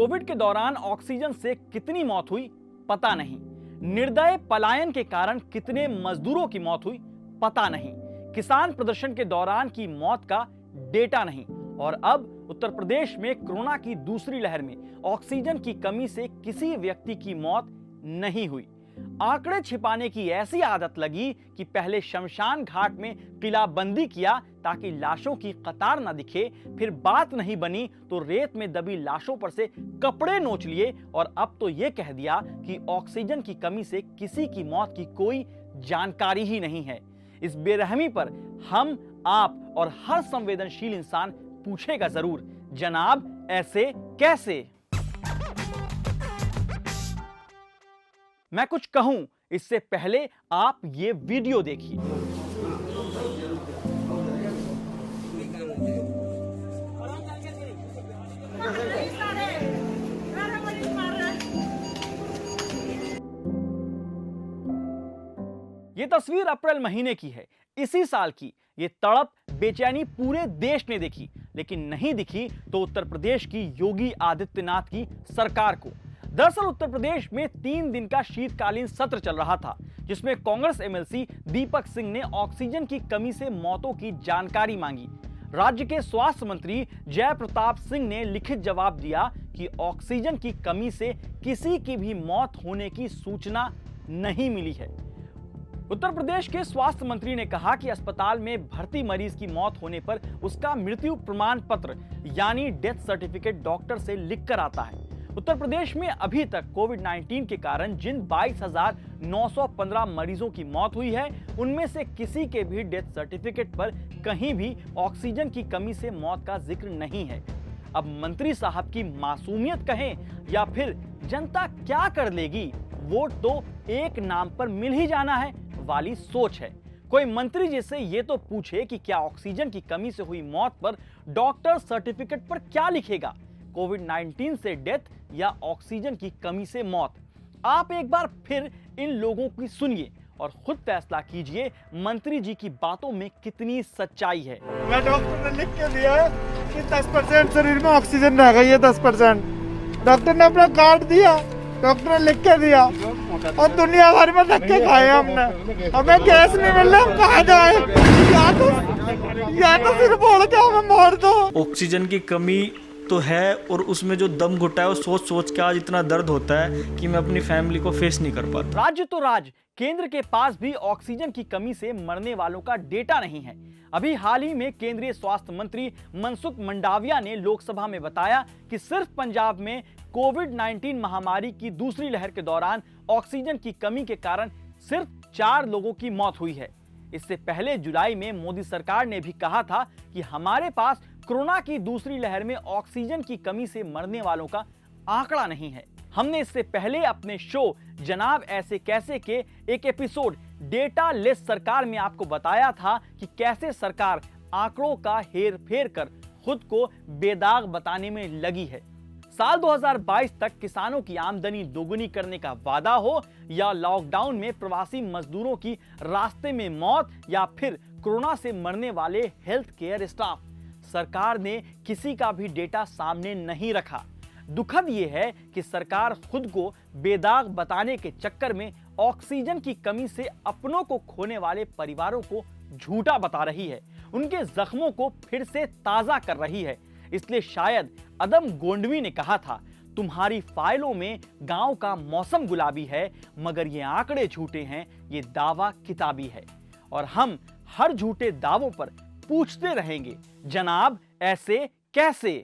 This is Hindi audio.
कोविड के दौरान ऑक्सीजन से कितनी मौत हुई पता नहीं। निर्दय पलायन के कारण कितने मजदूरों की मौत हुई पता नहीं। किसान प्रदर्शन के दौरान की मौत का डेटा नहीं। और अब उत्तर प्रदेश में कोरोना की दूसरी लहर में ऑक्सीजन की कमी से किसी व्यक्ति की मौत नहीं हुई। आंकड़े छिपाने की ऐसी आदत लगी कि पहले शमशान घाट में किलाबंदी किया ताकि लाशों की कतार न दिखे, फिर बात नहीं बनी तो रेत में दबी लाशों पर से कपड़े नोच लिए और अब तो यह कह दिया कि ऑक्सीजन की कमी से किसी की मौत की कोई जानकारी ही नहीं है। इस बेरहमी पर हम, आप और हर संवेदनशील इंसान पूछेगा जरूर, जनाब ऐसे कैसे? मैं कुछ कहूं इससे पहले आप ये वीडियो देखिए। ये तस्वीर अप्रैल महीने की है, इसी साल की। ये तड़प, बेचैनी पूरे देश ने देखी, लेकिन नहीं दिखी तो उत्तर प्रदेश की योगी आदित्यनाथ की सरकार को। दरअसल उत्तर प्रदेश में 3 दिन का शीतकालीन सत्र चल रहा था, जिसमें कांग्रेस एमएलसी दीपक सिंह ने ऑक्सीजन की कमी से मौतों की जानकारी मांगी। राज्य के स्वास्थ्य मंत्री जय प्रताप सिंह ने लिखित जवाब दिया कि ऑक्सीजन की कमी से किसी की भी मौत होने की सूचना नहीं मिली है। उत्तर प्रदेश के स्वास्थ्य मंत्री ने कहा कि अस्पताल में भर्ती मरीज की मौत होने पर उसका मृत्यु प्रमाण पत्र यानी डेथ सर्टिफिकेट डॉक्टर से लिखकर आता है। उत्तर प्रदेश में अभी तक कोविड-19 के कारण जिन 22,915 मरीजों की मौत हुई है, उनमें से किसी के भी डेथ सर्टिफिकेट पर कहीं भी ऑक्सीजन की कमी से मौत का जिक्र नहीं है। अब मंत्री साहब की मासूमियत कहें या फिर जनता क्या कर लेगी, वोट तो एक नाम पर मिल ही जाना है वाली सोच है। कोई मंत्री जी से ये तो पूछे कि क्या ऑक्सीजन की कमी से हुई मौत पर डॉक्टर सर्टिफिकेट पर क्या लिखेगा, कोविड-19 से डेथ या ऑक्सीजन की कमी से मौत? आप एक बार फिर इन लोगों की सुनिए और खुद फैसला कीजिए मंत्री जी की बातों में कितनी सच्चाई है। मैं डॉक्टर ने लिख के दिया है कि 10% शरीर में ऑक्सीजन रह गई है, 10%। डॉक्टर ने अपना कार्ड दिया, डॉक्टर ने लिख के दिया और दुनिया भर में धक्के खाए हमने। हमें गैस नहीं मिल रहा, हम कहाँ जाए? या तो सिर्फ बोल के हमें मार दो। ऑक्सीजन की कमी तो है और उसमें जो दम घुटा है वो सोच सोच के आज इतना दर्द होता है कि मैं अपनी फैमिली को फेस नहीं कर पाता। राज्य तो राज्य, केंद्र के पास भी ऑक्सीजन की कमी से मरने वालों का डेटा नहीं है। अभी हाल ही में केंद्रीय स्वास्थ्य मंत्री मनसुख मंडाविया ने लोकसभा में बताया कि सिर्फ पंजाब में कोविड-19 महामारी की दूसरी लहर के दौरान ऑक्सीजन की कमी के कारण सिर्फ 4 लोगों की मौत हुई है। इससे पहले जुलाई में मोदी सरकार ने भी कहा था कि हमारे पास कोरोना की दूसरी लहर में ऑक्सीजन की कमी से मरने वालों का आंकड़ा नहीं है। हमने इससे पहले अपने शो जनाब ऐसे कैसे के एक एपिसोड डेटा लेस सरकार में आपको बताया था कि कैसे सरकार आंकड़ों का हेर फेर कर खुद को बेदाग बताने में लगी है। साल 2022 तक किसानों की आमदनी दोगुनी करने का वादा हो या लॉकडाउन में प्रवासी मजदूरों की रास्ते में मौत या फिर कोरोना से मरने वाले हेल्थ केयर स्टाफ, सरकार ने किसी का भी डेटा सामने नहीं रखा। दुखद यह है कि सरकार खुद को बेदाग बताने के चक्कर में ऑक्सीजन की कमी से अपनों को खोने वाले परिवारों को झूठा बता रही है, उनके जख्मों को फिर से ताजा कर रही है। इसलिए शायद अदम गोंडवी ने कहा था, तुम्हारी फाइलों में गांव का मौसम गुलाबी है, मगर ये आंकड़े झूठे हैं, ये दावा किताबी है। और हम हर झूठे दावों पर पूछते रहेंगे, जनाब ऐसे कैसे?